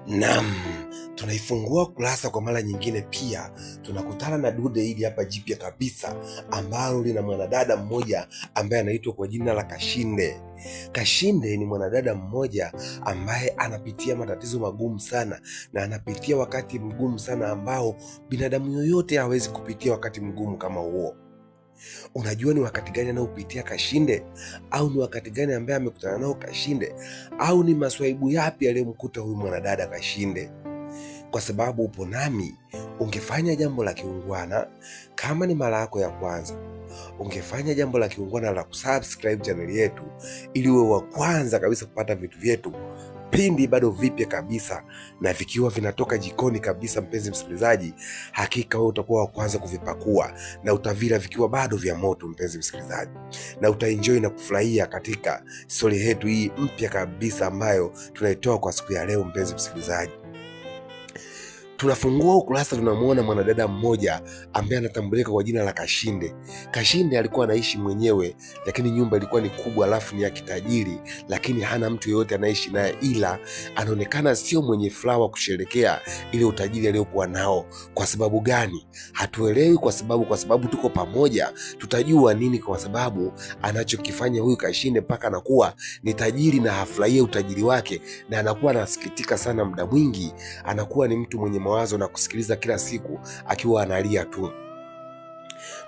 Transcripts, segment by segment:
Naam, tunaifungua kurasa kwa mara nyingine. Pia tunakutana na dude hili hapa jipya kabisa, ambalo lina mwanadada mmoja ambaye anaitwa kwa jina la Kashinde. Kashinde ni mwanadada mmoja ambaye anapitia matatizo magumu sana, na anapitia wakati mgumu sana ambao binadamu yoyote hawezi kupitia wakati mgumu kama huo. Unajua ni wakati gani anaopitia Kashinde? Au ni wakati gani ambaye amekutana nao Kashinde? Au ni maswaibu yapi aliyomkuta huyu mwanadada Kashinde? Kwa sababu upo nami, ungefanya jambo la kiungwana. Kama ni mara yako ya kwanza, ungefanya jambo la kiungwana la kusubscribe channel yetu, ili uwe wa kwanza kabisa kupata vitu vyetu pindi bado vipya kabisa na vikiwa vinatoka jikoni kabisa. Mpenzi msikilizaji, hakika wewe utakuwa wa kwanza kuvipakua na utavila vikiwa bado vya moto, mpenzi msikilizaji, na utaenjoy na kufurahia katika story yetu hii mpya kabisa ambayo tunaitoa kwa siku ya leo. Mpenzi msikilizaji, tunafungua ukurasa, tunamuona mwanadada mmoja ambaye anatambulika kwa jina la Kashinde. Kashinde alikuwa anaishi mwenyewe, lakini nyumba ilikuwa ni kubwa, alafu ni ya kitajiri, lakini hana mtu yeyote anaishi naye, ila anaonekana sio mwenye furaha kusherekea ile utajiri aliyokuwa nao. Kwa sababu gani? Hatuelewi. Kwa sababu tuko pamoja, tutajua nini kwa sababu anachokifanya huyu Kashinde mpaka anakuwa ni tajiri na hafurahia utajiri wake, na anakuwa anasikitika sana. Muda mwingi anakuwa ni mtu mwenye mawazo na kusikiliza kila siku akiwa analia tu.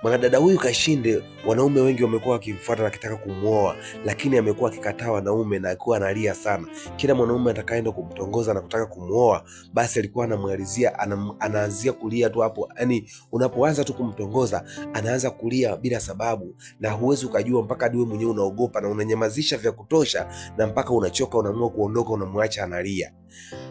Mwanadada huyu Kashinde, wanaume wengi wamekuwa wakimfuata na akitaka kumuoa, lakini amekuwa akikataa wanaume na alikuwa analia sana. Kila mwanaume atakayeenda kumtongoza na kutaka kumuoa, basi alikuwa anamwalizia, anaanzia kulia tu hapo. Yani unapoanza tu kumtongoza, anaanza kulia bila sababu, na huwezi ukajua mpaka hadi wewe mwenyewe unaogopa na unanyamazisha vya kutosha, na mpaka unachoka, unaamua kuondoka, unamwacha analia.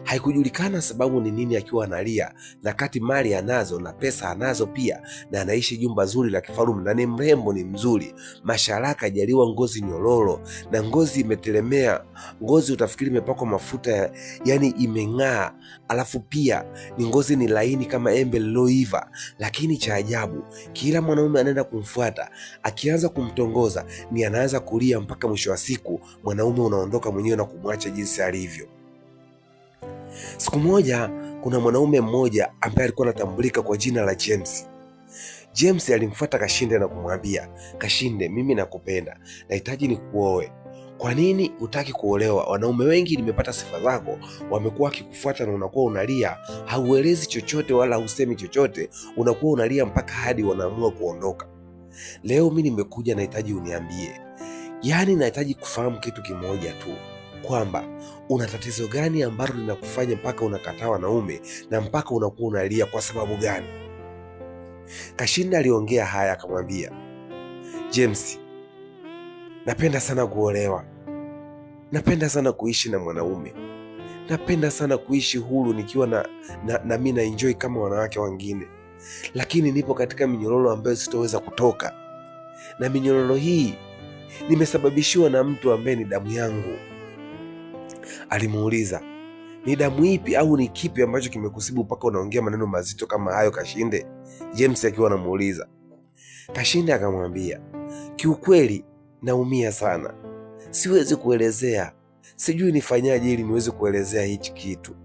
Haikujulikana sababu ni nini akiwa analia, na kati mali anazo na pesa anazo pia, na anaishi jumba zuri la kifarume, na ni mrembo, ni mzuri, masharaka, ajaliwa ngozi nyororo, na ngozi imetelemea, ngozi utafikiri imepakwa mafuta, yani imeng'aa. Alafu pia ni ngozi ni laini kama embe liloiva. Lakini cha ajabu, kila mwanaume anaenda kumfuata, akianza kumtongoza ni anaanza kulia, mpaka mwisho wa siku mwanaume unaondoka mwenyewe na kumwacha jinsi alivyo. Siku moja kuna mwanaume mmoja ambaye alikuwa anatambulika kwa jina la James. James alimfuata Kashinde na kumwambia, Kashinde, mimi nakupenda, nahitaji nikuoe. Kwa nini hutaki kuolewa? Wanaume wengi nimepata sifa zako, wamekuwa wakikufuata na unakuwa unalia, hauelezi chochote wala husemi chochote, unakuwa unalia mpaka hadi wanaamua kuondoka. Leo mimi nimekuja, nahitaji uniambie, yaani nahitaji kufahamu kitu kimoja tu, kwamba una tatizo gani ambalo linakufanya mpaka unakataa wanaume na mpaka unakuwa unalia, kwa sababu gani? Kashinde aliongea haya akamwambia, James, napenda sana kuolewa, napenda sana kuishi na mwanaume, napenda sana kuishi huru nikiwa na mimi na enjoy kama wanawake wengine, lakini nipo katika minyororo ambayo sitoweza kutoka, na minyororo hii nimesababishiwa na mtu ambaye ni damu yangu. Alimuuliza, ni damu ipi au ni kipi ambacho kimekusibu mpaka unaongea maneno mazito kama hayo Kashinde? James akiwa anamuuliza. Kashinde akamwambia, kiukweli naumia sana, siwezi kuelezea, sijui nifanyaje ili niweze kuelezea hichi kitu,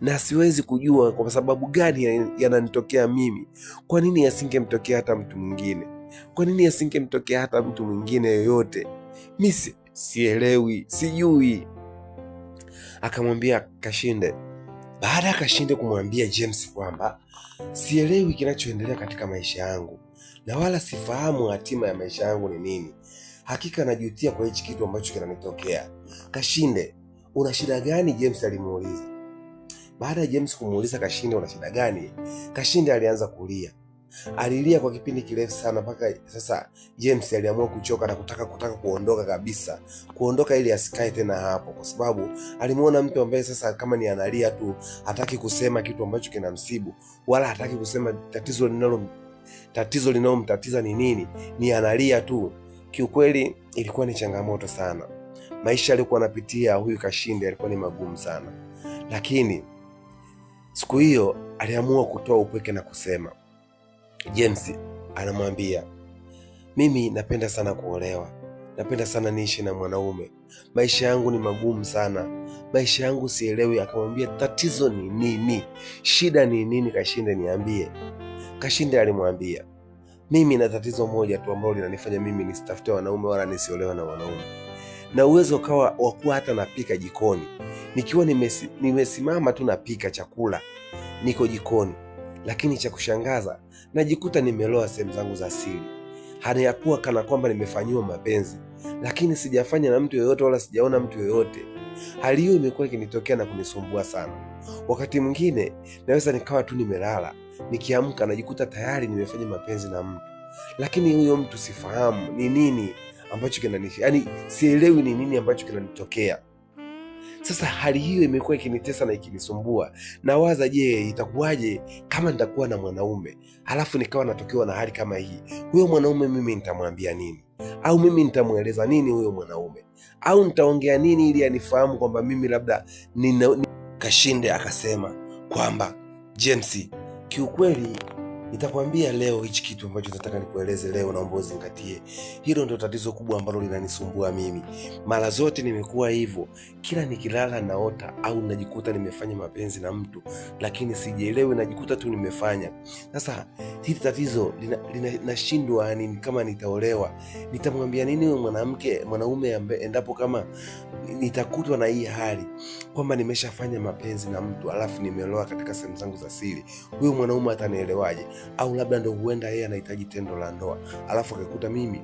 na siwezi kujua kwa sababu gani yananitokea mimi. Kwa nini yasingemtokea hata mtu mwingine? Kwa nini yasingemtokea hata mtu mwingine yoyote? Mimi sielewi, sijui. Akamwambia Kashinde. Baada ya Kashinde kumwambia James kwamba sielewi kinachoendelea katika maisha yangu na wala sifahamu hatima ya maisha yangu ni nini, hakika najutia kwa hichi kitu ambacho kinanitokea. Kashinde, una shida gani? James alimuuliza. Baada ya James kumuuliza Kashinde una shida gani, Kashinde alianza kulia. Alilia kwa kipindi kirefu sana, mpaka sasa James aliamua kuchoka na kutaka kuondoka kabisa, kuondoka ili asikae tena hapo, kwa sababu alimuona mtu ambaye sasa kama ni analia tu, hataki kusema kitu ambacho kinamsibu, wala hataki kusema tatizo linalomtatiza ni nini, ni analia tu. Kiukweli ilikuwa ni changamoto sana. Maisha alikuwa anapitia huyu Kashinde alikuwa ni magumu sana, lakini siku hiyo aliamua kutoa upweke na kusema. James anamwambia, mimi napenda sana kuolewa, napenda sana niishi na mwanaume, maisha yangu ni magumu sana, maisha yangu sielewi. Akamwambia tatizo ni nini, shida ni nini Kashinde, niambie. Kashinde alimwambia mimi na tatizo moja tu ambalo linanifanya mimi nisitafute wanaume wala nisiolewe na wanaume, na uwezo kawa wa kuwa hata napika jikoni, nikiwa nimesimama tu napika chakula, niko jikoni, lakini cha kushangaza najikuta nimeloa sehemu zangu za siri, haniyakuwa kana kwamba nimefanyiwa mapenzi, lakini sijafanya na mtu yoyote wala sijaona mtu yoyote. Hali hiyo imekuwa ikinitokea na kunisumbua sana. Wakati mwingine naweza nikawa tu nimelala, nikiamka najikuta tayari nimefanya mapenzi na mtu, lakini huyo mtu sifahamu ni nini ambacho yaani sielewi ni nini ambacho kinanitokea. Sasa hali hiyo imekuwa ikinitesa na ikinisumbua. Nawaza, je, itakuwaje kama nitakuwa na mwanaume halafu nikawa natokewa na hali kama hii? Huyo mwanaume mimi nitamwambia nini? Au mimi nitamweleza nini huyo mwanaume? Au nitaongea nini ili anifahamu kwamba mimi labda Kashinde akasema kwamba James, kiukweli nitakwambia leo hichi kitu ambacho nataka nikueleze leo, naomba uzingatie. Hilo ndio tatizo kubwa ambalo linanisumbua mimi. Mara zote nimekuwa hivyo, kila nikilala naota au najikuta nimefanya mapenzi na mtu, lakini sijielewi, najikuta tu nimefanya. Sasa hili tatizo nashindwa ni kama nitaolewa, nitamwambia nini huyo mwanaume endapo kama nitakutwa na hii hali kwamba nimeshafanya mapenzi na mtu alafu nimeolewa katika sehemu zangu za siri? Huyo mwanaume atanielewaje? Au labda ndo huenda yeye anahitaji tendo la ndoa alafu akakuta mimi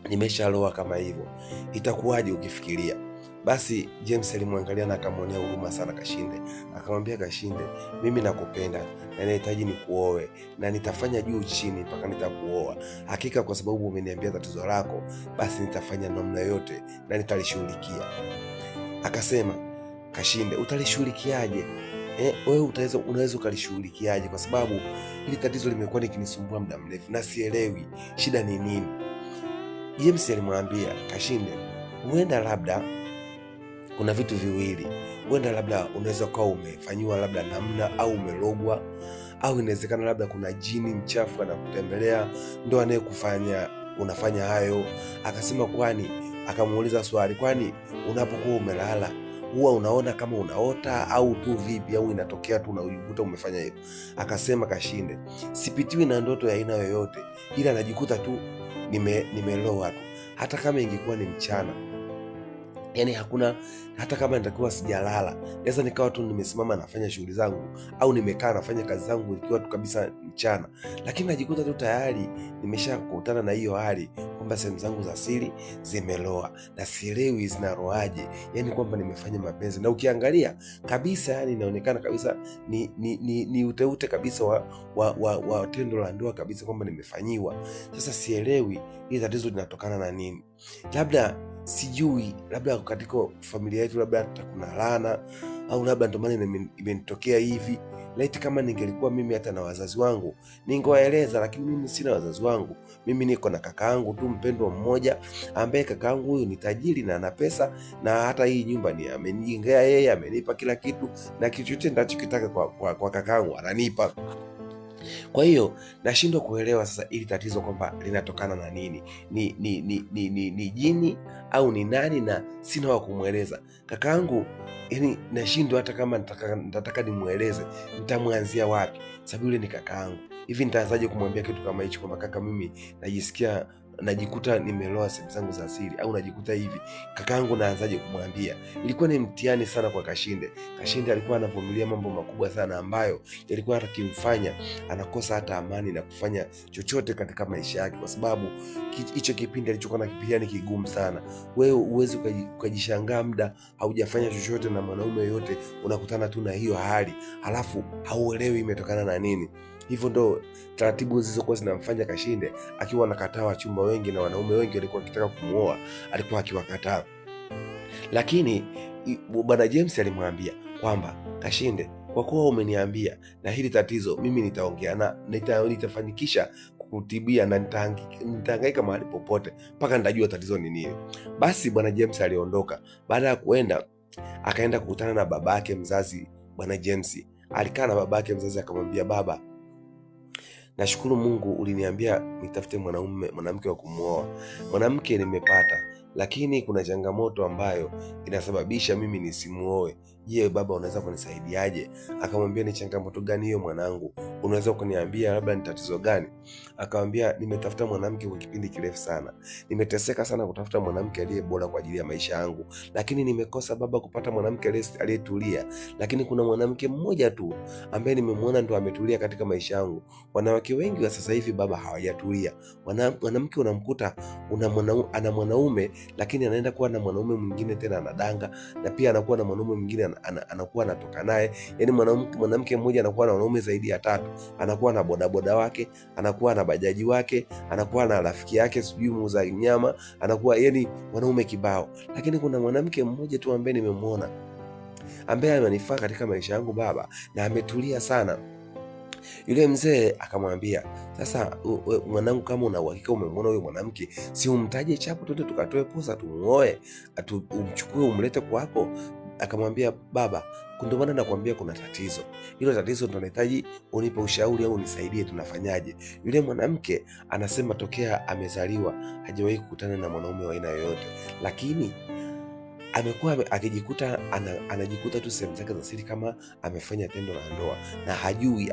nimeshaloa kama hivyo, itakuwaje ukifikiria? Basi James alimwangalia na akamwonea huruma sana Kashinde. Akamwambia, Kashinde, mimi nakupenda na nahitaji nikuoe na nitafanya juu chini mpaka nitakuoa. Hakika kwa sababu umeniambia tatizo lako, basi nitafanya namna yote na nitalishughulikia. Akasema, Kashinde, utalishughulikiaje? Wewe unaweza ukalishughulikiaje? Kwa sababu hili tatizo limekuwa likinisumbua muda mrefu na sielewi shida ni nini. James alimwambia Kashinde, huenda labda kuna vitu viwili. Huenda labda unaweza kuwa umefanyiwa labda namna au umelogwa, au inawezekana labda kuna jini mchafu anakutembelea ndo anayekufanya unafanya hayo. Akasema kwani, akamuuliza swali, kwani unapokuwa umelala huwa unaona kama unaota au tu vipi, au inatokea tu unajikuta umefanya hivyo? Akasema Kashinde, sipitiwi na ndoto ya aina yoyote, ila najikuta tu nimeloa tu, hata kama ingekuwa ni mchana. Yani hakuna, hata kama nitakuwa sijalala, naweza nikawa tu nimesimama nafanya shughuli zangu au nimekaa nafanya kazi zangu ikiwa tu kabisa mchana, lakini najikuta tu tayari nimeshakutana na hiyo hali kwamba sehemu zangu za siri zimeloa na sielewi zinaroaje, yani kwamba nimefanya mapenzi. Na kabisa, yani inaonekana kabisa ni uteute kabisa wa tendo la ndoa kabisa kwamba nimefanyiwa. Sasa sielewi hili tatizo linatokana na nini. Labda sijui, labda katika familia yetu labda kuna laana, au labda ndio maana imenitokea hivi. Laiti kama ningelikuwa mimi hata na wazazi wangu ningewaeleza, lakini mimi sina wazazi wangu. Mimi niko na kakaangu tu mpendwa mmoja, ambaye kakaangu huyu ni tajiri na ana pesa, na hata hii nyumba ni amenijengea yeye, amenipa kila kitu, na kitu chochote ninachokitaka kwa kakaangu ananipa. Kwa hiyo nashindwa kuelewa sasa ili tatizo kwamba linatokana na nini. Ni jini au ni nani? Na sina wa kumweleza kakaangu. Yani nashindwa, hata kama nitataka nimweleze nitamwanzia wapi, sababu yule ni kakaangu. Hivi nitaanzaje kumwambia kitu kama hicho kwamba kaka, mimi najikuta nimeloa sehemu zangu za siri, au najikuta hivi? Kakaangu naanzaje kumwambia? Ilikuwa ni mtihani sana kwa Kashinde. Kashinde alikuwa anavumilia mambo makubwa sana ambayo yalikuwa hata kimfanya anakosa hata amani na kufanya chochote katika maisha yake, kwa sababu hicho kipindi alichokuwa nakipitia ni kigumu sana. Wewe uwezi ukajishangaa muda haujafanya chochote na mwanaume yoyote, unakutana tu na hiyo hali halafu hauelewi imetokana na nini. Hivyo ndo taratibu zilizokuwa zinamfanya Kashinde akiwa anakataa wachumba wengi, na wanaume wengi walikuwa wakitaka kumuoa alikuwa akiwakataa. Lakini bwana James alimwambia kwamba, Kashinde, kwa kuwa umeniambia na hili tatizo, mimi nitaongea na nitafanikisha kukutibia, na nitahangaika mahali popote mpaka nitajua tatizo ni nini. Basi bwana James aliondoka. Baada ya kuenda, akaenda kukutana na babake mzazi. Bwana James alikaa na babake mzazi akamwambia, baba, nashukuru Mungu uliniambia nitafute mwanamke wa kumuoa. Mwanamke nimepata, lakini kuna changamoto ambayo inasababisha mimi nisimuoe. Je, baba unaweza kunisaidiaje? Akamwambia, ni changamoto gani hiyo mwanangu? Unaweza kuniambia labda ni tatizo gani? Akamwambia, nimetafuta mwanamke kwa kipindi kirefu sana. Nimeteseka sana kutafuta mwanamke aliye bora kwa ajili ya maisha yangu, lakini nimekosa baba kupata mwanamke aliyetulia. Lakini kuna mwanamke mmoja tu ambaye nimemwona ndo ametulia katika maisha yangu. Wanawake wengi wa sasa hivi baba hawajatulia. Mwanamke unamkuta ana mwanaume, lakini anaenda kuwa na mwanaume mwingine tena anadanga, na pia anakuwa na mwanaume mwingine anakuwa anatoka naye. Yani mwanamke mmoja anakuwa na wanaume zaidi ya 3, anakuwa na bodaboda wake, anakuwa na bajaji wake, anakuwa na rafiki yake sijui muuza nyama, anakuwa yani wanaume kibao. Lakini kuna mwanamke mmoja tu ambaye nimemwona ambaye amenifaa katika maisha yangu baba, na ametulia sana. Yule mzee akamwambia, sasa mwanangu, kama una uhakika umemwona huyo mwanamke, si umtaje chapu, twende tukatoe posa tumuoe, umchukue umlete kwako. Akamwambia, baba, ndio maana nakwambia kuna tatizo. Hilo tatizo ndo nahitaji unipe ushauri au unisaidie, tunafanyaje? Yule mwanamke anasema tokea amezaliwa hajawahi kukutana na mwanaume wa aina yoyote, lakini amekuwa akijikuta anajikuta tu sehemu zake za siri kama amefanya tendo la ndoa, na hajui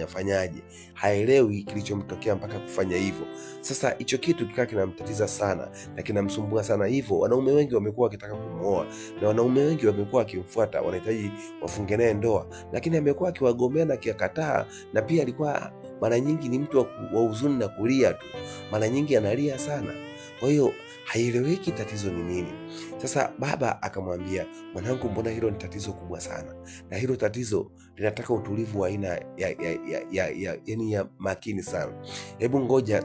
fanyaje, haelewi kilichomtokea mpaka kufanya hivyo. Sasa hicho kitu kikaa kinamtatiza sana na kinamsumbua sana, hivyo wanaume wengi wamekuwa wakitaka kumuoa, na wanaume wengi wamekuwa wakimfuata, wanahitaji wafunge naye ndoa, lakini amekuwa akiwagomea na akikataa. Na pia alikuwa mara nyingi ni mtu wa huzuni na kulia tu, mara nyingi analia sana. Kwa hiyo haieleweki tatizo ni nini. Sasa baba akamwambia, mwanangu, mbona hilo ni tatizo kubwa sana, na hilo tatizo linataka utulivu wa aina ya makini sana. Hebu ngoja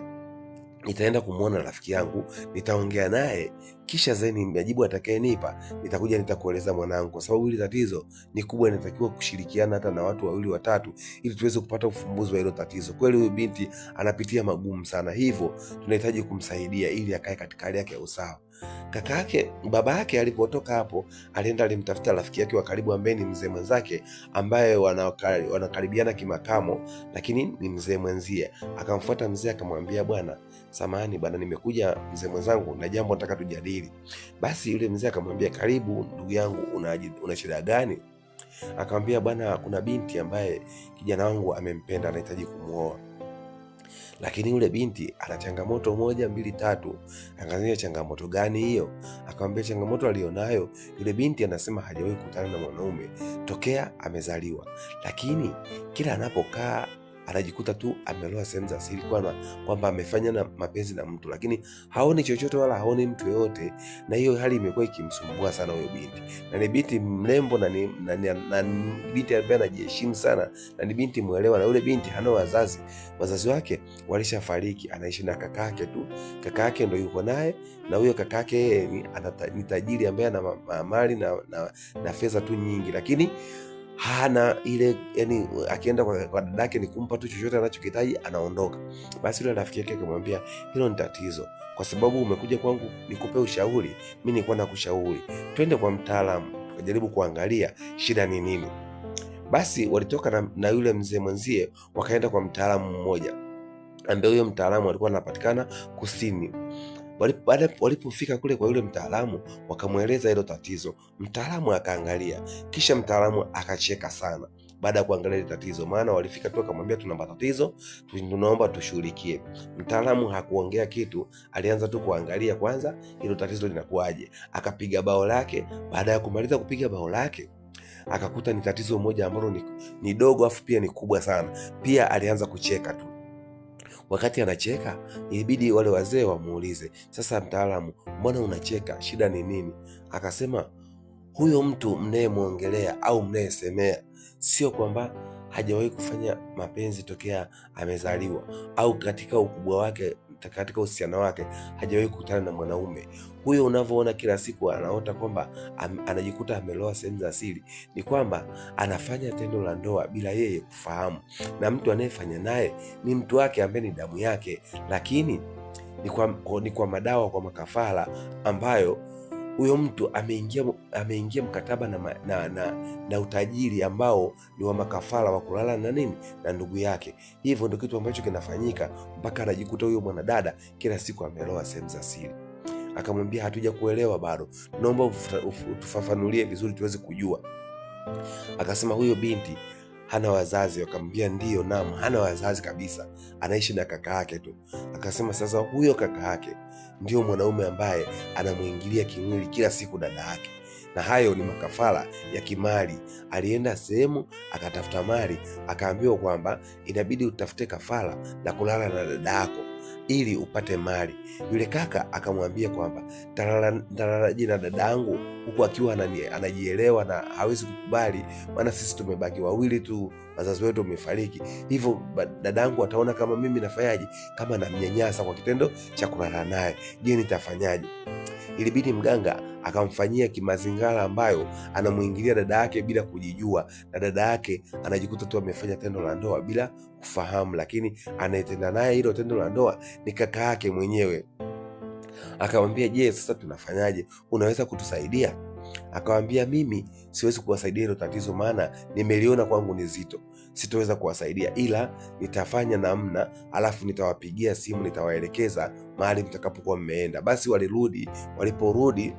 nitaenda kumwona rafiki yangu, nitaongea naye, kisha zeni majibu atakayenipa nitakuja nitakueleza mwanangu, kwa sababu hili tatizo ni kubwa, inatakiwa kushirikiana hata na watu 2 watatu ili tuweze kupata ufumbuzi wa hilo tatizo. Kweli huyu binti anapitia magumu sana, hivyo tunahitaji kumsaidia ili akae katika hali yake ya usawa. Baba yake alipotoka hapo, alienda alimtafuta rafiki yake wa karibu ambaye ni mzee mwenzake, ambaye wanakaribiana kimakamo, lakini ni mzee mwenzie. Akamfuata mzee akamwambia, bwana, samahani bwana, nimekuja mzee mwenzangu na jambo nataka tujadili. Basi yule mzee akamwambia, karibu ndugu yangu, una shida gani? Akamwambia, bwana, kuna binti ambaye kijana wangu amempenda, anahitaji kumuoa, lakini yule binti ana changamoto 1, 2, 3. Angalia changamoto gani hiyo? Akamwambia changamoto alionayo, yule binti anasema hajawahi kukutana na mwanaume tokea amezaliwa, lakini kila anapokaa anajikuta tu ameloa sehemu za siri, kwamba amefanya na mapenzi na mtu, lakini haoni chochote wala haoni mtu yoyote. Na hiyo hali imekuwa ikimsumbua sana huyo binti, na ni binti mrembo na ni binti ambaye anajiheshimu sana, na ni binti mwelewa. Na yule binti hana wazazi wake walishafariki, anaishi na kakake tu. Kakake ndo yuko naye, na huyo kakake yeye ni tajiri ambaye ana mali na fedha tu nyingi, lakini hana ile, yani akienda kwa dadake ni kumpa tu chochote anachokitaji anaondoka. Basi yule rafiki yake akamwambia, hilo ni tatizo, kwa sababu umekuja kwangu nikupe ushauri, mimi nilikuwa nakushauri twende kwa mtaalamu tukajaribu kuangalia shida ni nini. Basi walitoka na yule mzee mwenzie wakaenda kwa mtaalamu mmoja, ambaye huyo mtaalamu alikuwa anapatikana Kusini. Walipofika kule kwa yule mtaalamu wakamweleza hilo tatizo. Mtaalamu akaangalia, kisha mtaalamu akacheka sana baada ya kuangalia ile tatizo, maana walifika tu akamwambia, tuna matatizo, tunaomba tushughulikie. Mtaalamu hakuongea kitu, alianza tu kuangalia kwanza hilo tatizo linakuaje. Akapiga bao lake. Baada ya kumaliza kupiga bao lake, akakuta ni tatizo moja ambalo ni dogo afu pia ni kubwa sana. Pia alianza kucheka tu. Wakati anacheka, ilibidi wale wazee wamuulize, sasa mtaalamu, mbona unacheka, shida ni nini? Akasema, huyo mtu mnayemwongelea au mnayesemea sio kwamba hajawahi kufanya mapenzi tokea amezaliwa, au katika ukubwa wake, katika uhusiano wake hajawahi kukutana na mwanaume. Huyo unavyoona kila siku anaota kwamba anajikuta ameloa sehemu za siri, ni kwamba anafanya tendo la ndoa bila yeye kufahamu, na mtu anayefanya naye ni mtu wake ambaye ni damu yake, lakini ni kwa madawa, kwa makafara ambayo huyo mtu ameingia mkataba na utajiri ambao ni wa makafara wa kulala na nini na ndugu yake. Hivyo ndio kitu ambacho kinafanyika mpaka anajikuta huyo mwanadada kila siku ameloa sehemu za siri. Akamwambia, hatuja kuelewa bado, naomba utufafanulie vizuri tuweze kujua. Akasema huyo binti hana wazazi. Wakamwambia ndio, naam, hana wazazi kabisa, anaishi na kaka yake tu. Akasema sasa huyo kaka yake ndio mwanaume ambaye anamuingilia kimwili kila siku dada yake, na hayo ni makafara ya kimali. Alienda sehemu akatafuta mali, akaambiwa kwamba inabidi utafute kafara la kulala na dada yako ili upate mali. Yule kaka akamwambia kwamba talalaje na dada yangu, huku akiwa anajielewa na hawezi kukubali, maana sisi tumebaki wawili tu, wazazi wetu wamefariki, hivyo dada yangu ataona kama mimi nafanyaje, kama namnyanyasa kwa kitendo cha kulala naye. Je, nitafanyaje? Ilibidi mganga akamfanyia kimazingara ambayo anamuingilia dada yake bila kujijua, na dada yake anajikuta tu amefanya tendo la ndoa bila kufahamu, lakini anayetenda naye hilo tendo la ndoa ni kaka yake mwenyewe. Akamwambia, je, sasa tunafanyaje? Unaweza kutusaidia? Akamwambia, mimi siwezi kuwasaidia hilo tatizo, maana nimeliona kwangu ni zito, sitoweza kuwasaidia, ila nitafanya namna, alafu nitawapigia simu, nitawaelekeza mahali mtakapokuwa mmeenda. Basi walirudi. Waliporudi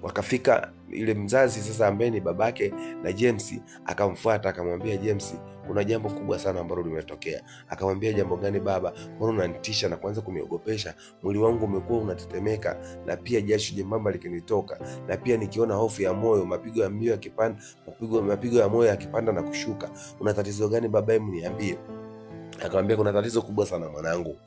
wakafika, ile mzazi sasa ambaye ni babake na James akamfuata, akamwambia, James, kuna jambo kubwa sana ambalo limetokea. Akamwambia, jambo gani baba? Mbona unanitisha na kuanza kuniogopesha? Mwili wangu umekuwa unatetemeka, na pia jasho jembamba likinitoka, na pia nikiona hofu ya moyo, mapigo ya moyo yakipanda, mapigo ya moyo yakipanda na kushuka. Una tatizo gani baba? Hebu niambie. Akamwambia, kuna tatizo kubwa sana mwanangu.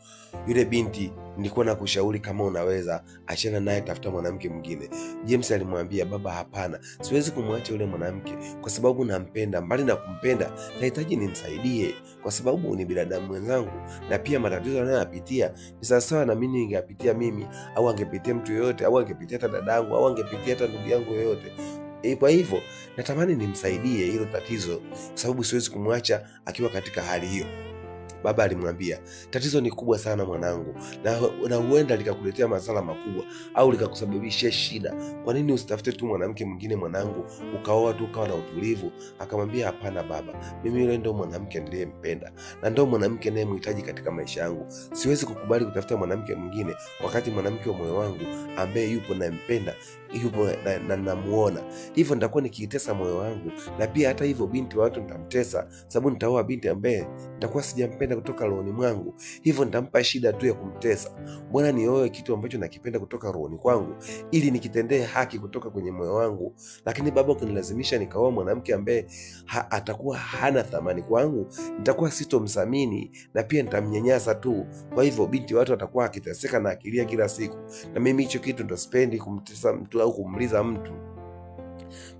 Yule binti nilikuwa nakushauri kama unaweza achana naye, tafuta mwanamke mwingine. James alimwambia, baba, hapana, siwezi kumwacha yule mwanamke kwa sababu nampenda. Mbali na kumpenda, nahitaji nimsaidie kwa sababu ni binadamu mwenzangu, na pia matatizo anayoyapitia ni sawasawa na mimi ningeyapitia mimi, au angepitia mtu yoyote, au angepitia hata dadangu, au angepitia hata ndugu yangu yoyote. Kwa hivyo natamani nimsaidie hilo tatizo, kwa sababu siwezi kumwacha akiwa katika hali hiyo. Baba alimwambia, tatizo ni kubwa sana mwanangu, na huenda likakuletea madhara makubwa au likakusababishia shida. Kwa nini usitafute tu mwanamke mwingine mwanangu, ukaoa tu ukawa na utulivu? Akamwambia, hapana baba, mimi yule ndo mwanamke niliyempenda na ndo mwanamke ninayemhitaji katika maisha yangu. Siwezi kukubali kutafuta mwanamke mwingine wakati mwanamke wa moyo wangu ambaye yupo nampenda yupo na namuona. Hivyo nitakuwa nikiitesa moyo wangu, na pia hata hivyo binti wa watu nitamtesa, sababu nitaoa binti ambaye nitakuwa sijampenda kutoka rohoni mwangu, hivyo nitampa shida tu ya kumtesa. Mbona nioe kitu ambacho nakipenda kutoka rohoni kwangu, ili nikitendee haki kutoka kwenye moyo wangu? Lakini baba, ukinilazimisha nikaoa mwanamke ambaye atakuwa hana thamani kwangu, nitakuwa sitomthamini na pia nitamnyanyasa tu. Kwa hivyo binti watu atakuwa akiteseka na akilia kila siku, na mimi hicho kitu ndo sipendi, kumtesa mtu au kumliza mtu.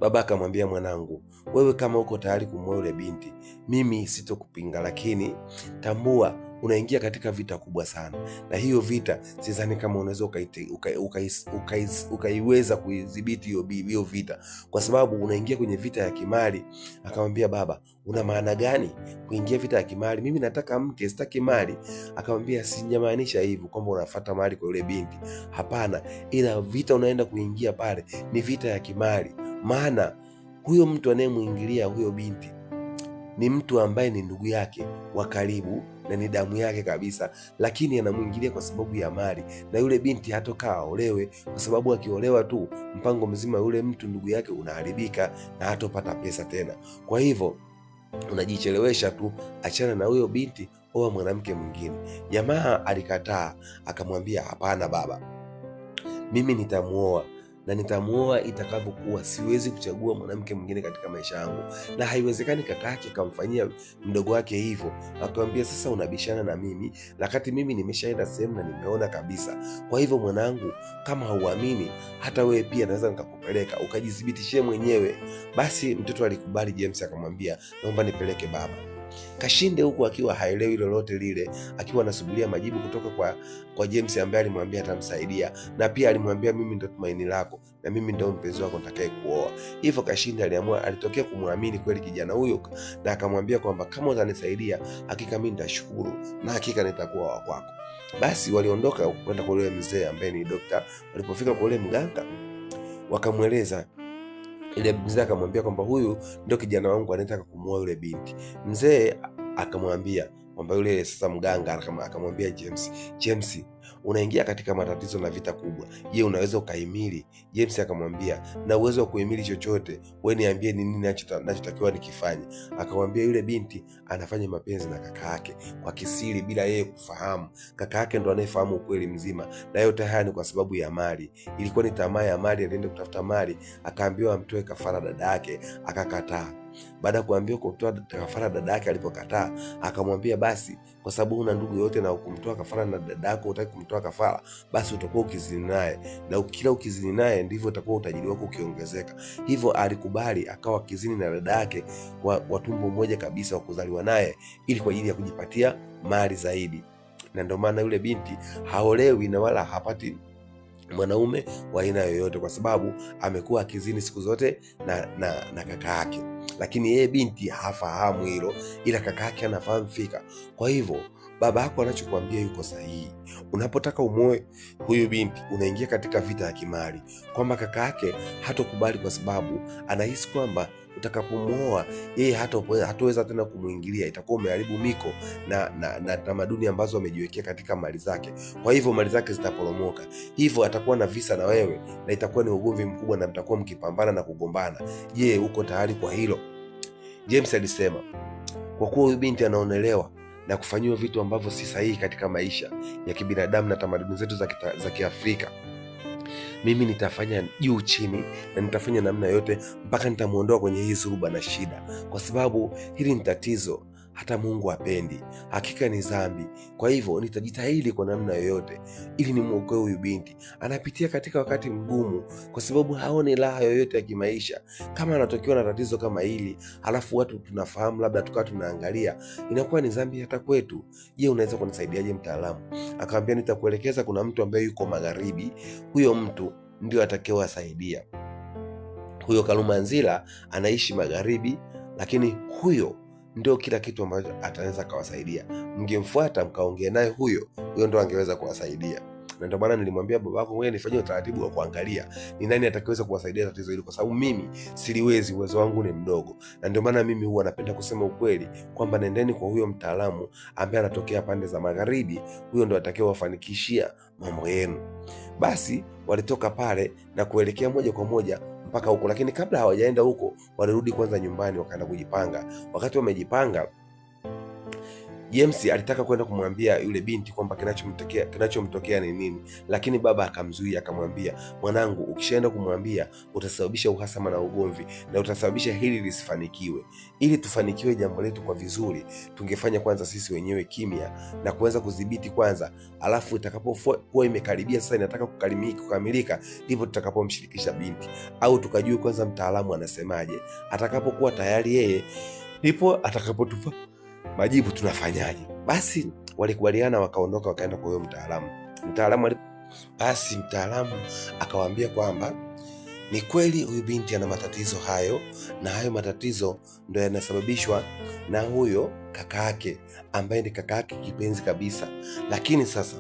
Baba akamwambia, mwanangu, wewe kama uko tayari kumwoa yule binti, mimi sitokupinga, lakini tambua unaingia katika vita kubwa sana, na hiyo vita sidhani kama unaweza ukaiweza kuidhibiti hiyo vita, kwa sababu unaingia kwenye vita ya kimali. Akamwambia, baba, una maana gani kuingia vita ya kimali? Mimi nataka mke, sitaki mali. Akamwambia, sijamaanisha hivyo kwamba unafuata mali kwa yule binti, hapana, ila vita unaenda kuingia pale ni vita ya kimali. Maana huyo mtu anayemuingilia huyo binti ni mtu ambaye ni ndugu yake wa karibu na ni damu yake kabisa, lakini anamuingilia kwa sababu ya mali, na yule binti hatokaa aolewe, kwa sababu akiolewa tu mpango mzima yule mtu ndugu yake unaharibika na hatopata pesa tena. Kwa hivyo unajichelewesha tu, achana na huyo binti, oa mwanamke mwingine. Jamaa alikataa, akamwambia, hapana baba, mimi nitamuoa na nitamuoa itakavyokuwa. Siwezi kuchagua mwanamke mwingine katika maisha yangu, na haiwezekani kaka yake akamfanyia mdogo wake hivyo. Akamwambia, sasa unabishana na mimi wakati mimi nimeshaenda sehemu na nimeona kabisa. Kwa hivyo mwanangu, kama hauamini, hata wewe pia naweza nikakupeleka ukajithibitishie mwenyewe. Basi mtoto alikubali. James akamwambia, naomba nipeleke baba. Kashinde huku akiwa haelewi lolote lile, akiwa anasubiria majibu kutoka kwa James ambaye alimwambia atamsaidia, na pia alimwambia, mimi ndo tumaini lako na mimi ndo mpenzi wako nitakaye kuoa. Hivyo Kashinde alitokea kumwamini kweli kijana huyo, na akamwambia kwamba kama utanisaidia, hakika mimi nitashukuru na hakika nitakuwa wa kwako. Basi waliondoka kwenda kwa yule mzee ambaye ni dokta. Walipofika kwa yule mganga, wakamweleza. Ile mzee akamwambia kwamba huyu ndio kijana wangu anataka kumuoa yule binti. Mzee akamwambia kwamba yule sasa mganga akamwambia James, unaingia katika matatizo na vita kubwa. Je, unaweza ukahimili? James akamwambia, na uwezo wa kuhimili chochote, wewe niambie ni nini nachotakiwa nikifanye. Akamwambia yule binti anafanya mapenzi na kaka yake kwa kisiri bila yeye kufahamu. Kaka yake ndo anayefahamu ukweli mzima, na yote haya ni kwa sababu ya mali. Ilikuwa ni tamaa ya mali, alienda kutafuta mali, akaambiwa amtoe kafara dada yake, akakataa. Baada ya kuambiwa kutoa kafara dada yake, alipokataa akamwambia basi kwa sababu una ndugu yote na ukumtoa kafara na dada yako utaki kumtoa kafara, basi utakuwa ukizini naye, na kila ukizini naye ndivyo utakuwa utajiri wako ukiongezeka. Hivyo alikubali, akawa kizini na dada yake wa tumbo moja kabisa wa kuzaliwa naye, ili kwa ajili ya kujipatia mali zaidi. Na ndio maana yule binti haolewi na wala hapati mwanaume wa aina yoyote, kwa sababu amekuwa akizini siku zote na kaka yake. Lakini yeye binti hafahamu hilo, ila kaka yake anafahamu fika. Kwa hivyo baba yako anachokuambia yuko sahihi. Unapotaka umoe huyu binti, unaingia katika vita ya kimali, kwamba kaka yake hatokubali, kwa sababu anahisi kwamba utakapomuoa yeye hatoweza tena kumuingilia, itakuwa umeharibu miko na tamaduni ambazo amejiwekea katika mali zake. Kwa hivyo mali zake zitaporomoka, hivyo atakuwa na visa na wewe, na itakuwa ni ugomvi mkubwa, na mtakuwa mkipambana na kugombana. Je, uko tayari kwa hilo? James alisema, kwa kuwa huyu binti anaonelewa na kufanyiwa vitu ambavyo si sahihi katika maisha ya kibinadamu na tamaduni zetu za Kiafrika, mimi nitafanya juu chini na nitafanya namna yote mpaka nitamuondoa kwenye hii suruba na shida, kwa sababu hili ni tatizo hata Mungu hapendi, hakika ni dhambi. Kwa hivyo nitajitahidi kwa namna yoyote ili nimuokoe huyu binti. Anapitia katika wakati mgumu kwa sababu haoni raha yoyote ya kimaisha. Kama anatokewa na tatizo kama hili, halafu watu tunafahamu, labda tukawa tunaangalia, inakuwa ni dhambi hata kwetu. Je, unaweza kunisaidiaje mtaalamu? Akamwambia, nitakuelekeza, kuna mtu ambaye yuko magharibi, huyo mtu ndio atakayewasaidia. Huyo Kalumanzira anaishi magharibi, lakini huyo ndio kila kitu ambacho ataweza kawasaidia. Mngemfuata mkaongea naye, huyo ndio angeweza kuwasaidia. Na ndio maana nilimwambia babako, wewe nifanyie utaratibu wa kuangalia ni nani atakayeweza kuwasaidia tatizo hili, kwa sababu mimi siliwezi, uwezo wangu ni mdogo. Na ndio maana mimi huwa napenda kusema ukweli kwamba nendeni kwa huyo mtaalamu ambaye anatokea pande za magharibi, huyo ndio atakayewafanikishia mambo yenu. Basi walitoka pale na kuelekea moja kwa moja mpaka huko, lakini kabla hawajaenda huko walirudi kwanza nyumbani, wakaenda kujipanga. Wakati wamejipanga, James alitaka kwenda kumwambia yule binti kwamba kinachomtokea ni nini, lakini baba akamzuia, akamwambia, mwanangu, ukishaenda kumwambia utasababisha uhasama na ugomvi, na utasababisha hili lisifanikiwe. Ili tufanikiwe jambo letu kwa vizuri, tungefanya kwanza sisi wenyewe kimya na kuweza kudhibiti kwanza, alafu itakapokuwa imekaribia sasa inataka kukamilika, ndipo tutakapomshirikisha binti, au tukajue kwanza mtaalamu anasemaje. Atakapokuwa tayari yeye, ndipo atakapotupa majibu tunafanyaje. Basi walikubaliana, wakaondoka, wakaenda kwa huyo mtaalamu. Mtaalamu akawaambia kwamba ni kweli huyu binti ana matatizo hayo, na hayo matatizo ndio yanasababishwa na huyo kaka yake ambaye ni kaka yake kipenzi kabisa. Lakini sasa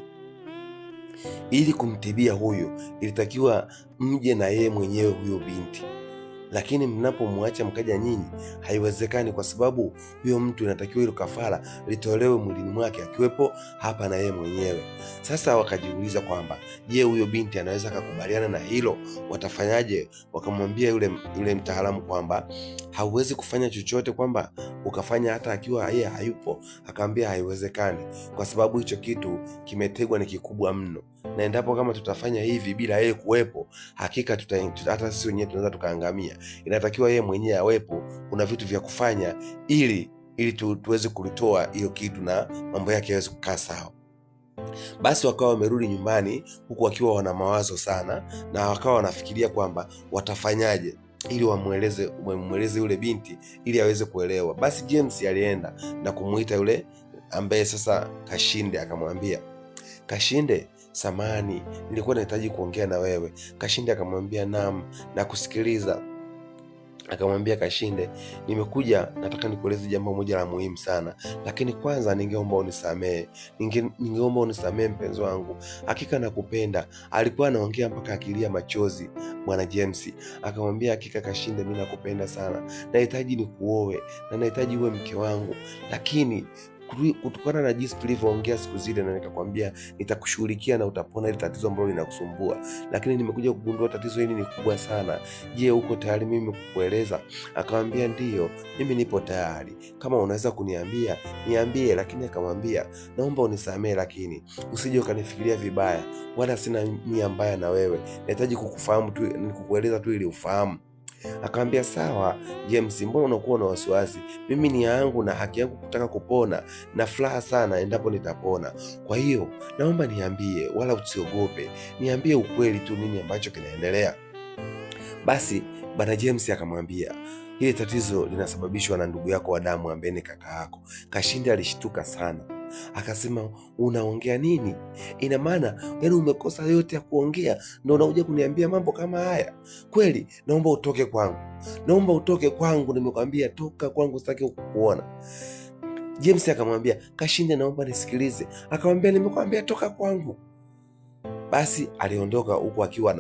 ili kumtibia huyo, ilitakiwa mje na yeye mwenyewe huyo binti, lakini mnapomwacha mkaja nyinyi haiwezekani, kwa sababu huyo mtu inatakiwa hilo kafara litolewe mwilini mwake akiwepo hapa na yeye mwenyewe. Sasa wakajiuliza kwamba je, huyo binti anaweza kukubaliana na hilo? Watafanyaje? Wakamwambia yule mtaalamu kwamba hauwezi kufanya chochote, kwamba ukafanya hata akiwa yeye hayupo. Akamwambia haiwezekani, kwa sababu hicho kitu kimetegwa ni kikubwa mno, na endapo kama tutafanya hivi bila yeye kuwepo, hakika hata sisi wenyewe tunaweza tukaangamia. Inatakiwa yeye mwenyewe awepo, kuna vitu vya kufanya ili tuweze kulitoa hiyo kitu na mambo yake yaweze kukaa sawa. Basi wakawa wamerudi nyumbani huku wakiwa wana mawazo sana, na wakawa wanafikiria kwamba watafanyaje ili wamweleze yule binti ili aweze kuelewa. Basi James alienda na kumuita yule ambaye sasa Kashinde, akamwambia, Kashinde, samani, nilikuwa nahitaji kuongea na wewe. Kashinde akamwambia, naam, na kusikiliza. Akamwambia Kashinde, nimekuja nataka nikueleze jambo moja la muhimu sana, lakini kwanza ningeomba unisamehe, ningeomba unisamehe mpenzi wangu, hakika nakupenda. Alikuwa anaongea mpaka akilia machozi bwana James. Akamwambia, hakika Kashinde, mimi nakupenda sana, nahitaji nikuoe na nahitaji uwe mke wangu, lakini kutokana na jinsi tulivyoongea siku zile, na nikakwambia nitakushughulikia na utapona ile tatizo ambalo linakusumbua, lakini nimekuja kugundua tatizo hili ni kubwa sana. Je, uko tayari mimi kukueleza? Akamwambia, ndiyo, mimi nipo tayari, kama unaweza kuniambia niambie. Lakini akamwambia, naomba unisamehe, lakini usije ukanifikiria vibaya, wala sina nia mbaya na wewe, nahitaji kukufahamu tu, nikukueleza tu ili ufahamu. Akamwambia, sawa James, mbona unakuwa na wasiwasi? Mimi ni yangu na haki yangu kutaka kupona, na furaha sana endapo nitapona. Kwa hiyo naomba niambie, wala usiogope, niambie ukweli tu, nini ambacho kinaendelea. Basi bwana James akamwambia, hili tatizo linasababishwa na ndugu yako wa damu ambaye ni kaka yako. Kashinde alishtuka sana, akasema, unaongea nini? Ina maana yani umekosa yote ya kuongea ndio unakuja kuniambia mambo kama haya? Kweli naomba utoke kwangu, naomba utoke kwangu, nimekwambia toka kwangu, sitaki kukuona. James akamwambia, Kashinde, naomba nisikilize. Akamwambia, nimekwambia toka kwangu. Basi aliondoka huku akiwa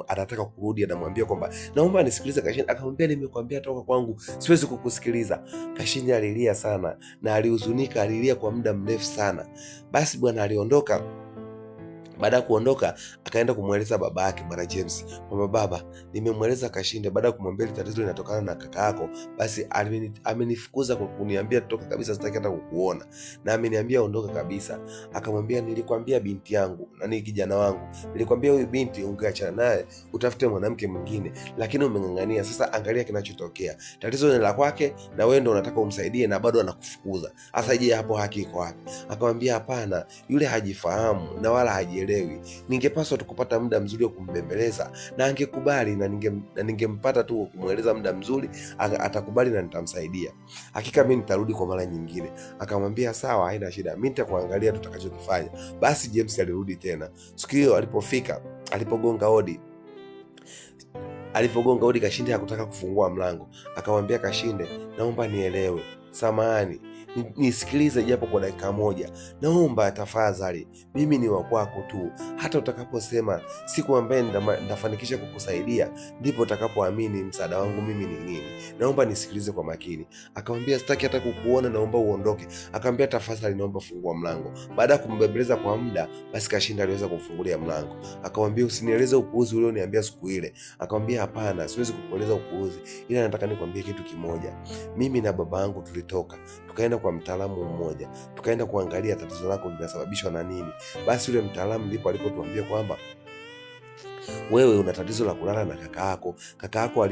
anataka kurudi, anamwambia kwamba naomba nisikilize Kashinde. Akamwambia, nimekwambia toka kwangu, siwezi kukusikiliza. Kashinde alilia sana na alihuzunika, alilia kwa muda mrefu sana. Basi bwana aliondoka. Baada ya kuondoka akaenda kumweleza baba yake bwana James kwamba, baba, nimemweleza Kashinde, baada ya kumwambia tatizo linatokana na kaka yako, basi amenifukuza kwa kuniambia toka kabisa, sitaki hata kukuona, na ameniambia ondoka kabisa. Akamwambia, nilikwambia binti yangu na ni kijana wangu, nilikwambia huyu binti ungeachana naye utafute mwanamke mwingine, lakini umeng'ang'ania. Sasa angalia kinachotokea, tatizo ni la kwake na wewe ndio unataka umsaidie na bado anakufukuza. Sasa je, hapo haki iko wapi? Akamwambia, hapana, yule hajifahamu na wala hajielewi. Ningepaswa tukupata muda mzuri wa kumbembeleza na angekubali, na ningempata tu kumweleza muda mzuri, atakubali na nitamsaidia. Hakika mimi nitarudi kwa mara nyingine. Akamwambia, sawa, haina shida, mimi nitakuangalia tutakachokifanya. Basi James alirudi tena. Siku hiyo alipogonga hodi, Kashinde hakutaka kufungua mlango. Akamwambia Kashinde, naomba nielewe, samahani, nisikilize japo kwa dakika moja, naomba tafadhali, mimi ni wa kwako tu. Hata utakaposema siku ambaye nitafanikisha kukusaidia, ndipo utakapoamini msaada wangu mimi ni nini. Naomba nisikilize kwa makini. Akamwambia, sitaki hata kukuona, naomba uondoke. Akamwambia, tafadhali, naomba fungua mlango. Baada ya kumbembeleza kwa muda, basi Kashinde aliweza kumfungulia mlango. Akamwambia, usinieleze upuuzi ule uniambia siku ile. Akamwambia, hapana, siwezi kukueleza upuuzi, ila nataka nikwambie kitu kimoja. Mimi na baba yangu tulitoka tukaenda kwa mtaalamu mmoja, tukaenda kuangalia tatizo lako linasababishwa na nini. Basi yule mtaalamu ndipo alipotuambia kwamba wewe una tatizo la kulala na kaka yako. Kaka yako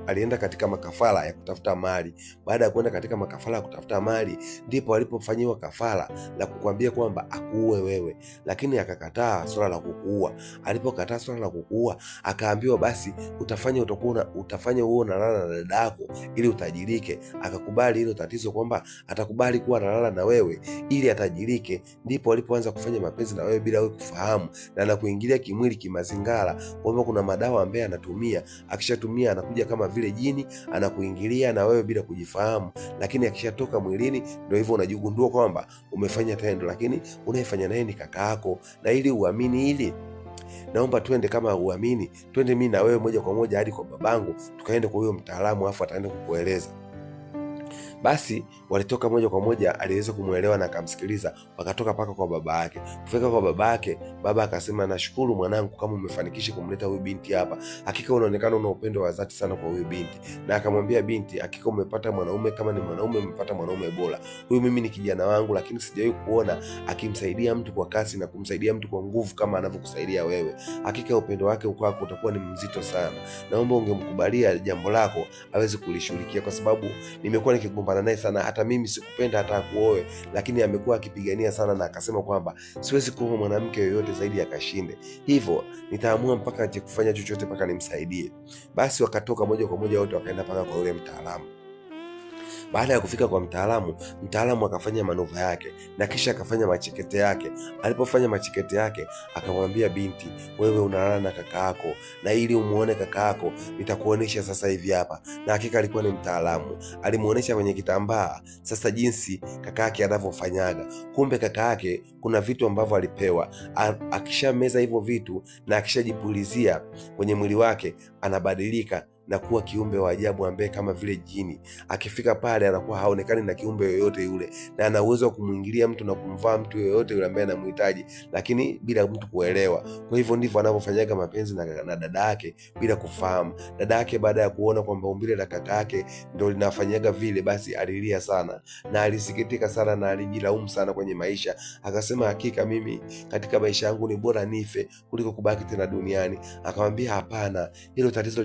alienda katika makafara ya kutafuta mali. Baada ya kwenda katika makafara ya kutafuta mali, ndipo alipofanyiwa kafara la kukwambia kwamba akuue wewe, lakini akakataa swala la kukuua. Alipokataa swala la kukuua, akaambiwa basi utafanya uwe unalala na dada yako ili utajirike. Akakubali hilo tatizo kwamba atakubali kuwa analala na wewe ili atajirike. Ndipo alipoanza kufanya mapenzi na wewe bila wewe kufahamu, na anakuingilia kimwili mazingara kwamba kuna madawa ambaye anatumia, akishatumia anakuja kama vile jini, anakuingilia na wewe bila kujifahamu, lakini akishatoka mwilini ndio hivyo unajigundua kwamba umefanya tendo, lakini unayefanya naye ni kaka yako. Na ili uamini hili, naomba twende, kama uamini, twende mimi na wewe moja kwa moja hadi kwa babangu, tukaende kwa huyo mtaalamu, afu ataenda kukueleza. Basi walitoka moja kwa moja, aliweza kumuelewa na akamsikiliza, wakatoka paka kwa baba yake. Kufika kwa baba yake, baba akasema, nashukuru mwanangu kama umefanikisha kumleta huyu binti hapa, hakika unaonekana una upendo wa dhati sana kwa huyu binti. Na akamwambia binti, hakika umepata mwanaume, kama ni mwanaume umepata mwanaume bora. Huyu mimi ni kijana wangu, lakini sijawahi kuona akimsaidia mtu kwa kasi na kumsaidia mtu kwa nguvu kama anavyokusaidia wewe. Hakika upendo wake kwako utakuwa ni mzito sana. Naomba ungemkubalia jambo lako aweze kulishughulikia, kwa sababu nimekuwa nikigombana naye sana. Hata mimi sikupenda hata kuoe, lakini amekuwa akipigania sana, na akasema kwamba siwezi kuoa mwanamke yoyote zaidi ya Kashinde, hivyo nitaamua mpaka aje kufanya chochote mpaka nimsaidie. Basi wakatoka moja kwa moja wote wakaenda paka kwa yule mtaalamu. Baada ya kufika kwa mtaalamu akafanya manuva yake na kisha akafanya machekete yake. Alipofanya machekete yake, akamwambia binti, wewe unalala na kaka yako, na ili umuone kaka yako nitakuonesha sasa hivi hapa. Na hakika alikuwa ni mtaalamu, alimuonesha kwenye kitambaa sasa jinsi kaka yake anavyofanyaga. Kumbe kaka yake kuna vitu ambavyo alipewa, akishameza hivyo vitu na akishajipulizia kwenye mwili wake anabadilika na kuwa kiumbe wa ajabu ambaye kama vile jini. Akifika pale anakuwa haonekani na kiumbe yoyote yule, na ana uwezo wa kumwingilia mtu na kumvaa mtu yoyote yule ambaye anamhitaji, lakini bila mtu kuelewa. Kwa hivyo ndivyo anavyofanyaga mapenzi na dada yake bila kufahamu. Dada yake baada ya kuona kwamba umbile la kaka yake ndio linafanyaga vile, basi alilia sana na alisikitika sana na alijilaumu sana kwenye maisha. Akasema, hakika mimi katika maisha yangu ni bora nife kuliko kubaki tena duniani. Akamwambia, hapana, hilo tatizo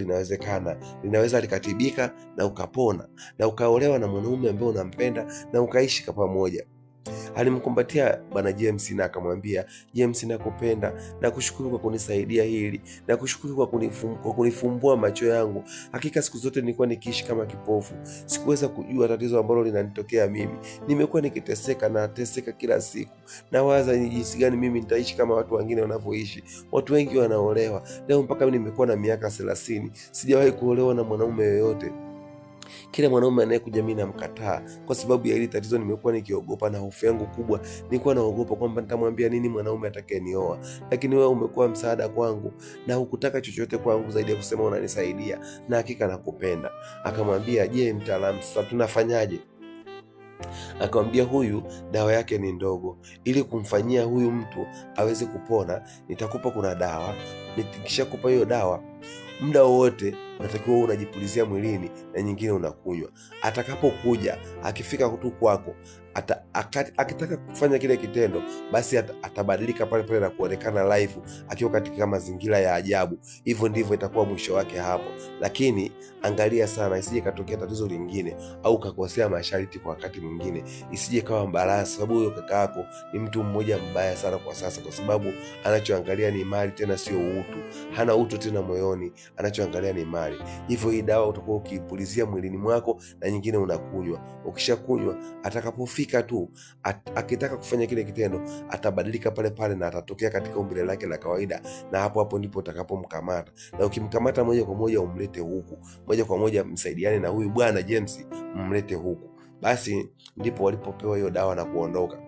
linaweza likatibika na ukapona na ukaolewa na mwanaume ambaye unampenda na ukaishi kwa pamoja. Alimkumbatia bwana James na akamwambia, James, nakupenda na kushukuru kwa kunisaidia hili na kushukuru kwa kunifumbua macho yangu. Hakika siku zote nilikuwa nikiishi kama kipofu, sikuweza kujua tatizo ambalo linanitokea mimi. Nimekuwa nikiteseka na nateseka kila siku, na waza ni jinsi gani mimi nitaishi kama watu wengine wanavyoishi. Watu wengi wanaolewa leo, mpaka mimi nimekuwa na miaka 30 sijawahi kuolewa na mwanaume yoyote. Kila mwanaume anayekuja mimi namkataa kwa sababu ya hili tatizo. Nimekuwa nikiogopa, na hofu yangu kubwa nilikuwa naogopa kwamba nitamwambia nini mwanaume atakayenioa. Lakini wewe umekuwa msaada kwangu na hukutaka chochote kwangu zaidi ya kusema unanisaidia, na hakika nakupenda. Akamwambia, je, mtaalamu, sasa tunafanyaje? Akamwambia, huyu dawa yake ni ndogo, ili kumfanyia huyu mtu aweze kupona nitakupa kuna dawa. Nikishakupa hiyo dawa, muda wowote unatakiwa unajipulizia mwilini na nyingine unakunywa. Atakapokuja, akifika tu kwako, akitaka kufanya kile kitendo, basi atabadilika pale pale na kuonekana live akiwa katika mazingira ya ajabu. Hivyo ndivyo itakuwa mwisho wake hapo. Lakini angalia sana isije katokea tatizo lingine au kakosea masharti kwa wakati mwingine, isije kawa mbaya, sababu huyo kaka yako ni mtu mmoja mbaya sana kwa sasa, kwa sababu anachoangalia ni mali, tena sio utu. Hana utu tena moyoni, anachoangalia ni mali. Hivyo hii dawa utakuwa ukipulizia mwilini mwako na nyingine unakunywa. Ukishakunywa, atakapofika tu akitaka kufanya kile kitendo, atabadilika pale pale na atatokea katika umbile lake la kawaida, na hapo hapo ndipo utakapomkamata. Na ukimkamata moja kwa moja umlete huku, moja kwa moja msaidiane na huyu bwana James, mlete huku. Basi ndipo walipopewa hiyo dawa na kuondoka.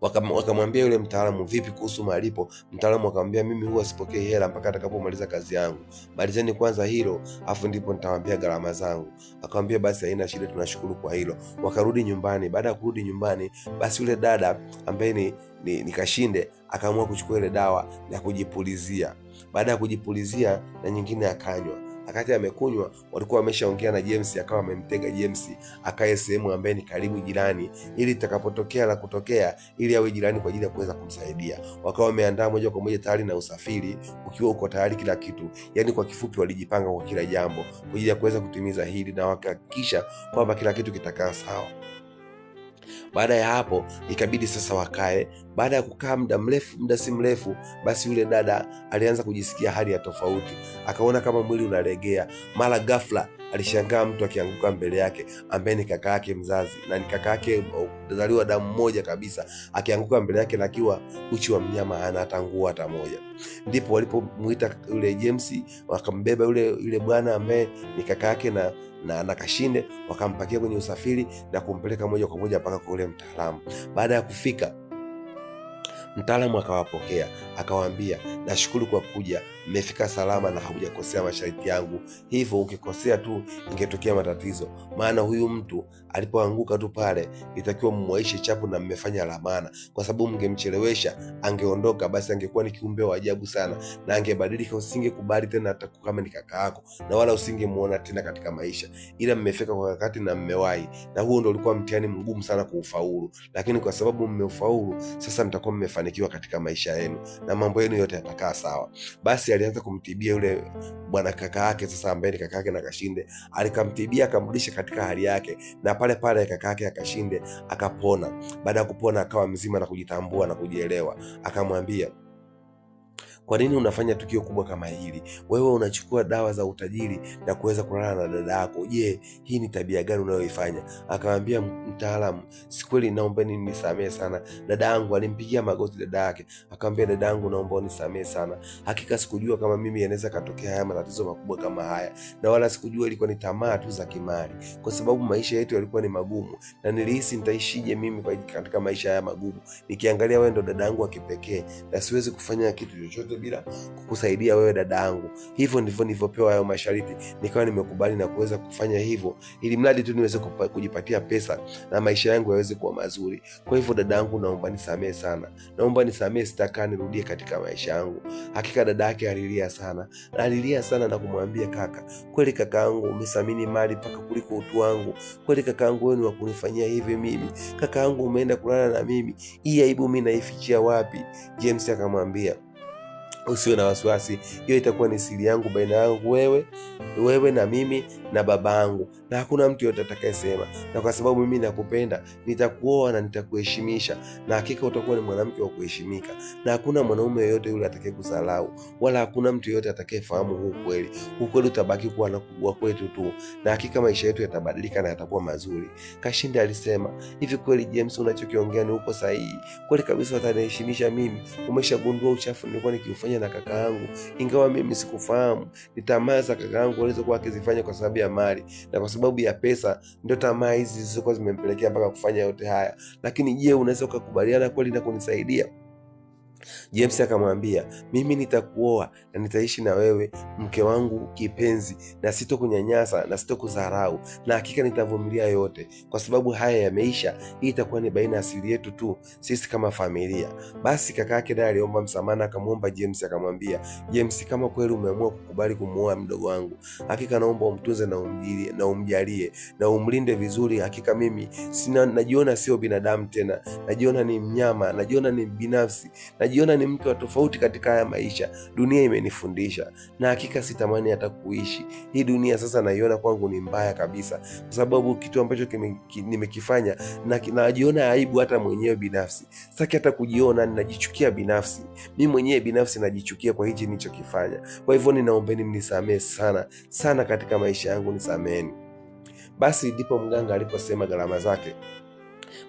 Wakamwambia yule mtaalamu, vipi kuhusu malipo? Mtaalamu akamwambia, mimi huwa sipokei hela mpaka atakapomaliza kazi yangu. Malizeni kwanza hilo, afu ndipo nitawaambia gharama zangu. Akamwambia, basi haina shida, tunashukuru kwa hilo. Wakarudi nyumbani. Baada ya kurudi nyumbani, basi yule dada ambaye ni Kashinde akaamua kuchukua ile dawa na kujipulizia. Baada ya kujipulizia na nyingine akanywa. Wakati amekunywa, walikuwa wameshaongea na James, akawa amemtega James akae sehemu ambaye ni karibu jirani, ili itakapotokea la kutokea, ili awe jirani kwa ajili ya kuweza kumsaidia. Wakawa wameandaa moja kwa moja tayari na usafiri ukiwa uko tayari kila kitu. Yani kwa kifupi, walijipanga kwa kila jambo kwa ajili ya kuweza kutimiza hili, na wakahakikisha kwamba kila kitu kitakaa sawa. Baada ya hapo ikabidi sasa wakae. Baada ya kukaa muda si mrefu, basi yule dada alianza kujisikia hali ya tofauti. Akaona kama mwili unalegea. Mara ghafla alishangaa mtu akianguka mbele yake ambaye ni kaka yake mzazi, na ni kaka yake kuzaliwa damu moja kabisa, akianguka mbele yake na akiwa uchi wa mnyama, hana hata nguo hata moja. Ndipo walipomuita yule James, wakambeba yule bwana ambaye ni kaka yake na Kashinde, wakampakia kwenye usafiri na kumpeleka moja kwa moja mpaka kwa yule mtaalamu. Baada ya kufika, mtaalamu akawapokea, akawaambia, nashukuru kwa kuja, mmefika salama na haujakosea masharti yangu. Hivyo ukikosea tu ingetokea matatizo, maana huyu mtu alipoanguka tu pale itakiwa mmwaishe chapu na mmefanya la maana, kwa sababu mngemchelewesha angeondoka, basi angekuwa ni kiumbe wa ajabu sana na angebadilika. Usingekubali tena hata kama ni kaka yako, na wala usingemuona tena katika maisha, ila mmefika kwa wakati na mmewahi, na huo ndio ulikuwa mtihani mgumu sana kuufaulu. Lakini kwa sababu mmeufaulu, sasa mtakuwa mmefanikiwa katika maisha yenu na mambo yenu yote yatakaa sawa. Basi alianza kumtibia yule bwana kaka yake sasa, ambaye ni kaka yake na Kashinde. Alikamtibia, akamrudisha katika hali yake, na pale pale kaka yake Kashinde akapona. Baada ya kupona akawa mzima na kujitambua na kujielewa. Akamwambia, Kwa nini unafanya tukio kubwa kama hili? Wewe unachukua dawa za utajiri na kuweza kulala na dada yako. Je, hii ni tabia gani unayoifanya? Akamwambia mtaalamu, sikweli, naomba nisamehe sana. Dada yangu alimpigia magoti dada yake, akamwambia, dada yangu, naomba unisamehe sana. Hakika sikujua kama mimi yanaweza katokea haya matatizo makubwa kama haya, na wala sikujua ilikuwa ni tamaa tu za kimali, kwa sababu maisha yetu yalikuwa ni magumu, na nilihisi nitaishije mimi katika maisha haya magumu nikiangalia wewe ndo dada yangu wa kipekee, na siwezi kufanya kitu chochote bila kukusaidia wewe dada yangu. Hivyo ndivyo nilivyopewa hayo masharti, nikawa nimekubali na kuweza kufanya hivyo, ili mradi tu niweze kujipatia pesa na maisha yangu yaweze kuwa mazuri. Kwa hivyo dada yangu, naomba nisamehe sana, naomba nisamehe, sitakaa nirudie katika maisha yangu. Hakika dada yake alilia sana na kumwambia, kaka, kweli kakaangu, umesamini mali mpaka kuliko utu wangu. Kweli kakaangu, wewe ni wa kunifanyia hivi mimi. Kakaangu, umeenda kulala na mimi, hii aibu mimi naifichia wapi? James akamwambia, usiwe na wasiwasi, hiyo itakuwa ni siri yangu baina yangu wewe na mimi na babangu, na hakuna mtu yote atakayesema. Na kwa sababu mimi nakupenda, nitakuoa na nitakuheshimisha, na hakika utakuwa ni mwanamke wa kuheshimika, na hakuna mwanaume yoyote yule atakayekusalau, wala hakuna mtu yoyote atakayefahamu huu kweli. Huu kweli utabaki kuwa wa kwetu tu, na hakika maisha yetu yatabadilika na yatakuwa mazuri. Kashinde alisema, hivi kweli James, unachokiongea ni uko sahihi? Kweli kabisa wataniheshimisha mimi? Umeshagundua uchafu nilikuwa nikiufanya na kaka yangu, ingawa mimi sikufahamu. Ni tamaa za kaka yangu alizokuwa akizifanya kwa sababu ya mali na kwa sababu ya pesa, ndio tamaa hizi zilizokuwa zimempelekea mpaka kufanya yote haya. Lakini je, unaweza ukakubaliana kweli na kunisaidia? James akamwambia, mimi nitakuoa na nitaishi na wewe, mke wangu kipenzi, na sitokunyanyasa na sitokudharau, na hakika nitavumilia yote, kwa sababu haya yameisha. Hii itakuwa ni baina ya asili yetu tu sisi kama familia. Basi kaka yake naye aliomba msamaha, akamwomba James, akamwambia, James, kama kweli umeamua kukubali kumuoa mdogo wangu, hakika naomba umtunze na umjalie na umlinde vizuri. Hakika mimi najiona sio binadamu tena, najiona ni mnyama, najiona ni binafsi, najiona ni mtu wa tofauti katika haya maisha. Dunia imenifundisha, na hakika sitamani hata kuishi. Hii dunia sasa naiona kwangu ni mbaya kabisa, kwa sababu kitu ambacho nimekifanya na najiona aibu hata mwenyewe binafsi. Sitaki hata kujiona, ninajichukia binafsi. Mimi mwenyewe binafsi najichukia kwa hichi nilichokifanya. Kwa hivyo ninaombeni mnisamehe sana sana katika maisha yangu, nisameheni. Basi ndipo mganga aliposema gharama zake.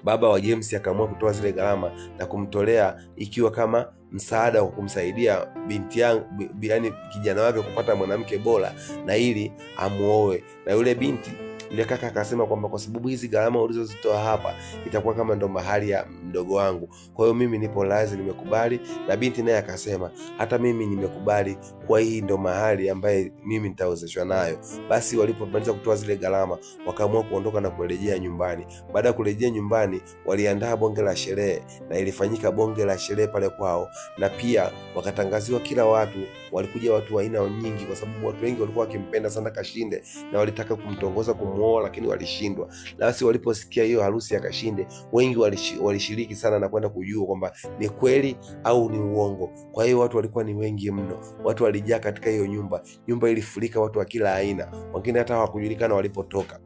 Baba wa James akaamua kutoa zile gharama na kumtolea, ikiwa kama msaada wa kumsaidia binti yangu, yani kijana wake, kupata mwanamke bora na ili amuoe. Na yule binti, yule kaka akasema kwamba kwa sababu hizi gharama ulizozitoa hapa itakuwa kama ndo mahali ya mdogo wangu, kwa hiyo mimi nipo lazi, nimekubali. Na binti naye akasema, hata mimi nimekubali, kwa hii ndo mahali ambaye mimi nitaozeshwa nayo. Basi walipomaliza kutoa zile gharama, wakaamua kuondoka na kurejea nyumbani. Baada ya kurejea nyumbani, waliandaa bonge la sherehe, na ilifanyika bonge la sherehe pale kwao, na pia wakatangaziwa kila watu. Walikuja watu wa aina nyingi, kwa sababu watu wengi walikuwa wakimpenda sana Kashinde na walitaka kumtongoza kumuoa, lakini walishindwa. Basi waliposikia hiyo harusi ya Kashinde, wengi walishiriki sana na kwenda kujua kwamba ni kweli au ni uongo. Kwa hiyo watu walikuwa ni wengi mno, watu walijaa katika hiyo nyumba. Nyumba ilifurika watu wa kila aina, wengine hata hawakujulikana walipotoka.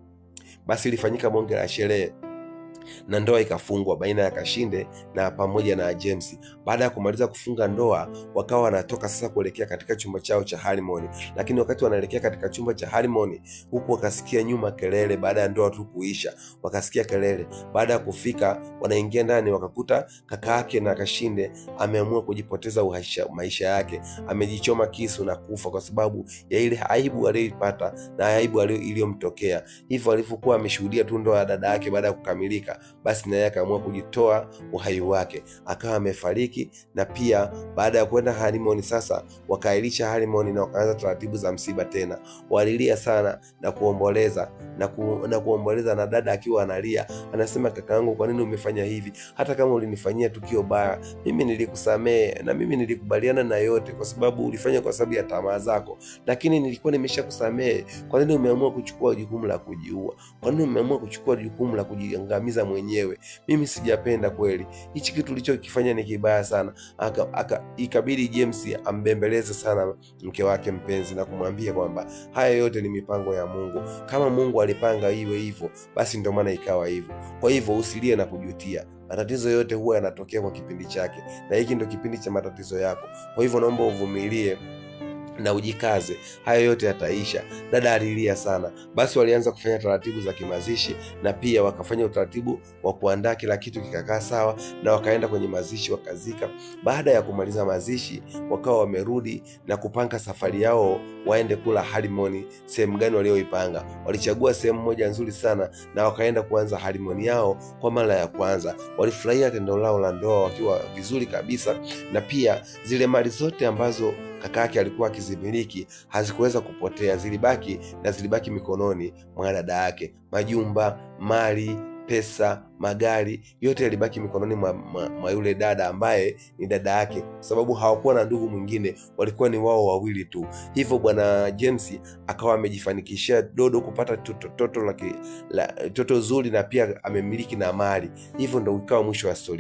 Basi ilifanyika bonge la sherehe na ndoa ikafungwa baina ya Kashinde na pamoja na James. Baada ya kumaliza kufunga ndoa, wakawa wanatoka sasa kuelekea katika chumba chao cha honeymoon. Lakini wakati wanaelekea katika chumba cha honeymoon, huku wakasikia nyuma kelele. Baada ya ndoa tu kuisha, wakasikia kelele. Baada ya kufika, wanaingia ndani, wakakuta kaka yake na Kashinde ameamua kujipoteza maisha yake, amejichoma kisu na kufa kwa sababu ya ile aibu aliyoipata na aibu iliyomtokea. Hivyo alivyokuwa ameshuhudia tu ndoa ya dada yake baada ya kukamilika, basi naye akaamua kujitoa uhai wake, akawa amefariki. Na pia baada ya kwenda honeymoon, sasa wakailisha honeymoon na wakaanza taratibu za msiba tena. Walilia sana na kuomboleza na kuomboleza, na dada akiwa analia anasema, kakaangu, kwa nini umefanya hivi? Hata kama ulinifanyia tukio baya, mimi nilikusamehe na mimi nilikubaliana na yote, kwa sababu ulifanya kwa sababu ya tamaa zako, lakini nilikuwa nimeshakusamehe. Kwa nini umeamua kuchukua jukumu la kujiua? Kwa nini umeamua kuchukua jukumu la kujiangamiza mwenyewe. Mimi sijapenda kweli, hichi kitu ulichokifanya ni kibaya sana. Ikabidi James ambembeleze sana mke wake mpenzi na kumwambia kwamba haya yote ni mipango ya Mungu. Kama Mungu alipanga iwe hivyo, basi ndio maana ikawa hivyo. Kwa hivyo usilie na kujutia. Matatizo yote huwa yanatokea kwa kipindi chake, na hiki ndio kipindi cha matatizo yako. Kwa hivyo naomba uvumilie na ujikaze, haya yote yataisha. Dada alilia sana. Basi walianza kufanya taratibu za kimazishi, na pia wakafanya utaratibu wa kuandaa kila kitu kikakaa sawa, na wakaenda kwenye mazishi wakazika. Baada ya kumaliza mazishi, wakawa wamerudi na kupanga safari yao waende kula honeymoon. Sehemu gani walioipanga? Walichagua sehemu moja nzuri sana, na wakaenda kuanza honeymoon yao kwa mara ya kwanza. Walifurahia tendo lao la ndoa wakiwa vizuri kabisa, na pia zile mali zote ambazo kaka yake alikuwa akizimiliki hazikuweza kupotea, zilibaki mikononi mwa dada yake. Majumba, mali, pesa, magari, yote yalibaki mikononi mwa yule dada ambaye ni dada yake, kwa sababu hawakuwa na ndugu mwingine, walikuwa ni wao wawili tu. Hivyo bwana James akawa amejifanikishia Dodo kupata toto zuri, na pia amemiliki na mali. Hivyo ndo ikawa mwisho wa story.